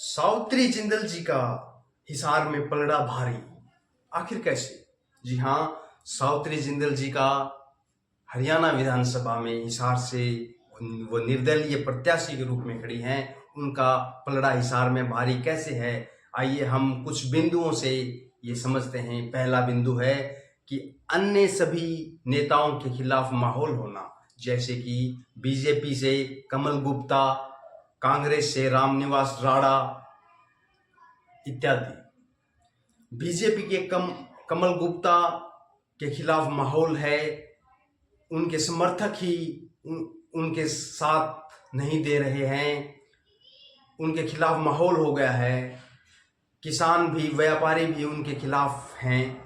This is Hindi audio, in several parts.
सावित्री जिंदल जी का हिसार में पलड़ा भारी, आखिर कैसे? जी हाँ, सावित्री जिंदल जी का हरियाणा विधानसभा में हिसार से वो निर्दलीय प्रत्याशी के रूप में खड़ी हैं। उनका पलड़ा हिसार में भारी कैसे है, आइए हम कुछ बिंदुओं से ये समझते हैं। पहला बिंदु है कि अन्य सभी नेताओं के खिलाफ माहौल होना, जैसे कि बीजेपी से कमल गुप्ता, कांग्रेस से रामनिवास राणा इत्यादि। बीजेपी के कमल गुप्ता के खिलाफ माहौल है, उनके समर्थक ही उनके साथ नहीं दे रहे हैं, उनके खिलाफ माहौल हो गया है। किसान भी, व्यापारी भी उनके खिलाफ हैं।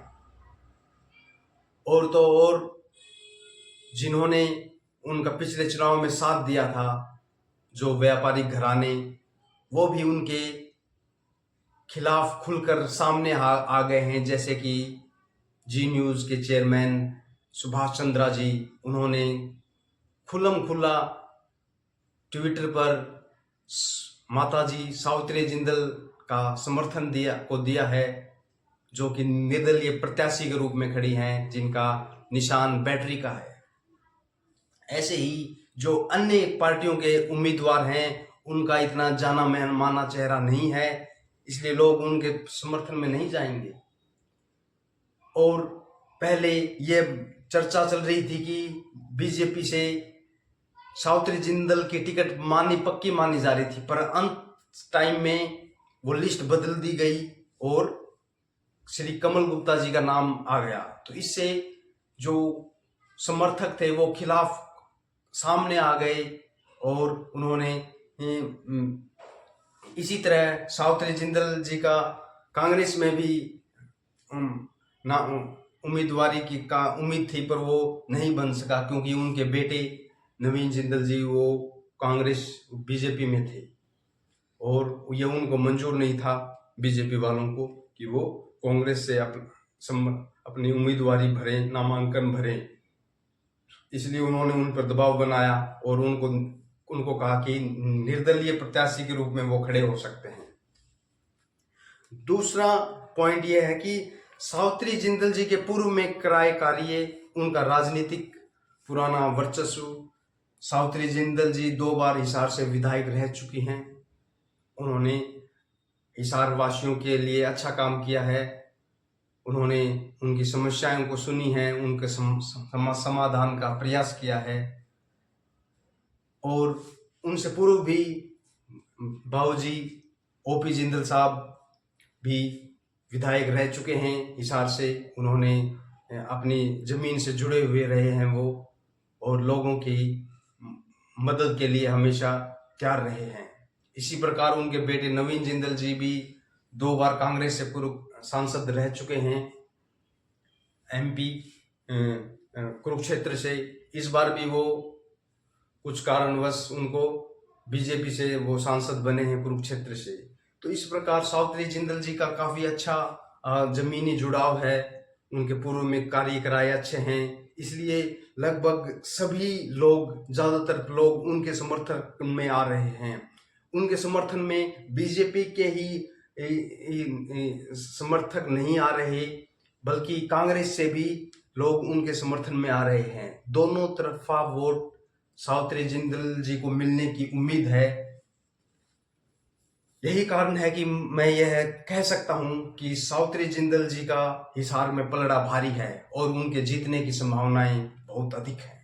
और तो और जिन्होंने उनका पिछले चुनाव में साथ दिया था, जो व्यापारी घराने, वो भी उनके खिलाफ खुलकर सामने आ गए हैं। जैसे कि जी न्यूज़ के चेयरमैन सुभाष चंद्रा जी, उन्होंने खुल्लम खुल्ला ट्विटर पर माताजी सावित्री जिंदल का समर्थन दिया है, जो कि निर्दलीय प्रत्याशी के रूप में खड़ी हैं, जिनका निशान बैटरी का है। ऐसे ही जो अन्य पार्टियों के उम्मीदवार हैं, उनका इतना जाना माना चेहरा नहीं है, इसलिए लोग उनके समर्थन में नहीं जाएंगे। और पहले ये चर्चा चल रही थी कि बीजेपी से सावित्री जिंदल की टिकट पक्की मानी जा रही थी, पर अंत टाइम में वो लिस्ट बदल दी गई और श्री कमल गुप्ता जी का नाम आ गया। तो इससे जो समर्थक थे वो खिलाफ सामने आ गए और उन्होंने इसी तरह सावित्री जिंदल जी का कांग्रेस में भी उम्मीदवारी की उम्मीद थी, पर वो नहीं बन सका, क्योंकि उनके बेटे नवीन जिंदल जी वो कांग्रेस बीजेपी में थे और ये उनको मंजूर नहीं था, बीजेपी वालों को, कि वो कांग्रेस से अपनी उम्मीदवारी भरें, नामांकन भरें। इसलिए उन्होंने उन पर दबाव बनाया और उनको कहा कि निर्दलीय प्रत्याशी के रूप में वो खड़े हो सकते हैं। दूसरा पॉइंट ये है कि सावित्री जिंदल जी के पूर्व में कराए कार्य, उनका राजनीतिक पुराना वर्चस्व। सावित्री जिंदल जी 2 बार हिसार से विधायक रह चुकी हैं। उन्होंने हिसार वासियों के लिए अच्छा काम किया है, उन्होंने उनकी समस्याओं को सुनी है, उनके समाधान का प्रयास किया है। और उनसे पूर्व भी बाबूजी ओपी जिंदल साहब भी विधायक रह चुके हैं हिसार से। उन्होंने अपनी जमीन से जुड़े हुए रहे हैं वो, और लोगों की मदद के लिए हमेशा तैयार रहे हैं। इसी प्रकार उनके बेटे नवीन जिंदल जी भी 2 बार कांग्रेस से पूर्व सांसद रह चुके हैं, एमपी कुरुक्षेत्र से। इस बार भी वो कुछ कारणवश उनको बीजेपी से वो सांसद बने हैं कुरुक्षेत्र से। तो इस प्रकार सावित्री जिंदल जी का काफी अच्छा जमीनी जुड़ाव है, उनके पूर्व में कार्य कराए अच्छे हैं, इसलिए लगभग सभी लोग, ज्यादातर लोग उनके समर्थन में आ रहे हैं। उनके समर्थन में बीजेपी के ही समर्थक नहीं आ रहे, बल्कि कांग्रेस से भी लोग उनके समर्थन में आ रहे हैं। दोनों तरफा वोट सावित्री जिंदल जी को मिलने की उम्मीद है। यही कारण है कि मैं यह कह सकता हूं कि सावित्री जिंदल जी का हिसार में पलड़ा भारी है और उनके जीतने की संभावनाएं बहुत अधिक है।